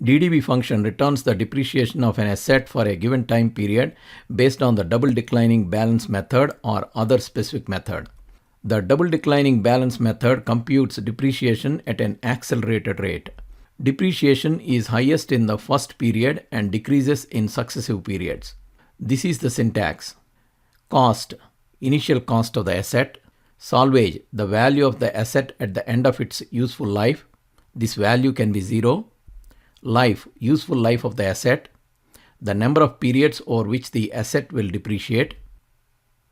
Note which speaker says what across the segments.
Speaker 1: DDB function returns the depreciation of an asset for a given time period based on the double declining balance method or other specific method. The double declining balance method computes depreciation at an accelerated rate. Depreciation is highest in the first period and decreases in successive periods. This is the syntax. Cost, initial cost of the asset. Salvage, the value of the asset at the end of its useful life. This value can be 0. Life, useful life of the asset. The number of periods over which the asset will depreciate.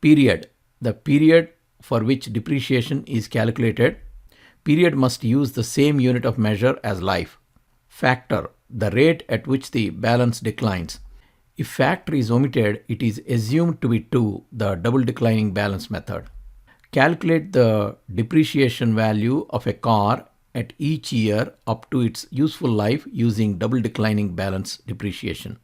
Speaker 1: Period, the period for which depreciation is calculated. Period must use the same unit of measure as life. Factor, the rate at which the balance declines. If factor is omitted, it is assumed to be 2, the double declining balance method. Calculate the depreciation value of a car at each year up to its useful life using double declining balance depreciation.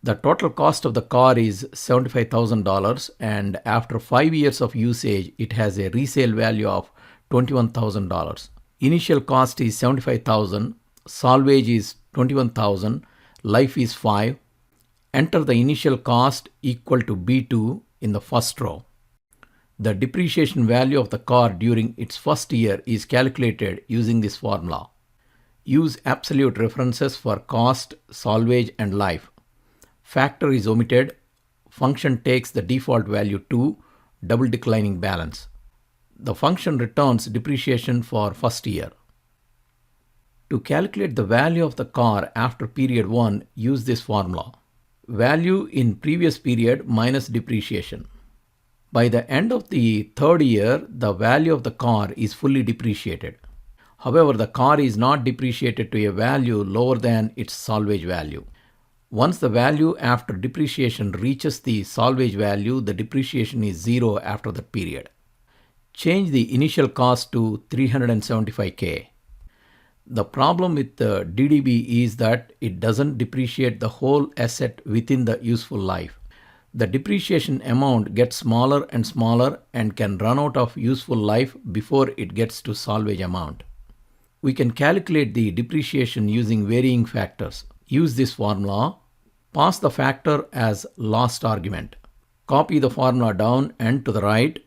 Speaker 1: The total cost of the car is $75,000 and after 5 years of usage, it has a resale value of $21,000. Initial cost is $75,000, salvage is $21,000, life is 5. Enter the initial cost equal to B2 in the first row. The depreciation value of the car during its first year is calculated using this formula. Use absolute references for cost, salvage, and life. Factor is omitted. Function takes the default value 2, double declining balance. The function returns depreciation for first year. To calculate the value of the car after period 1, use this formula. Value in previous period minus depreciation. By the end of the third year, the value of the car is fully depreciated. However, the car is not depreciated to a value lower than its salvage value. Once the value after depreciation reaches the salvage value, the depreciation is 0 after that period. Change the initial cost to $375,000. The problem with the DDB is that it doesn't depreciate the whole asset within the useful life. The depreciation amount gets smaller and smaller and can run out of useful life before it gets to salvage amount. We can calculate the depreciation using varying factors. Use this formula. Pass the factor as last argument. Copy the formula down and to the right.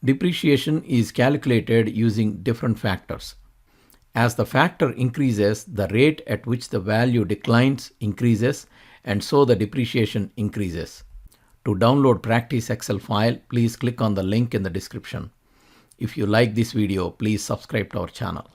Speaker 1: Depreciation is calculated using different factors. As the factor increases, the rate at which the value declines increases, and so the depreciation increases. To download practice Excel file, please click on the link in the description. If you like this video, please subscribe to our channel.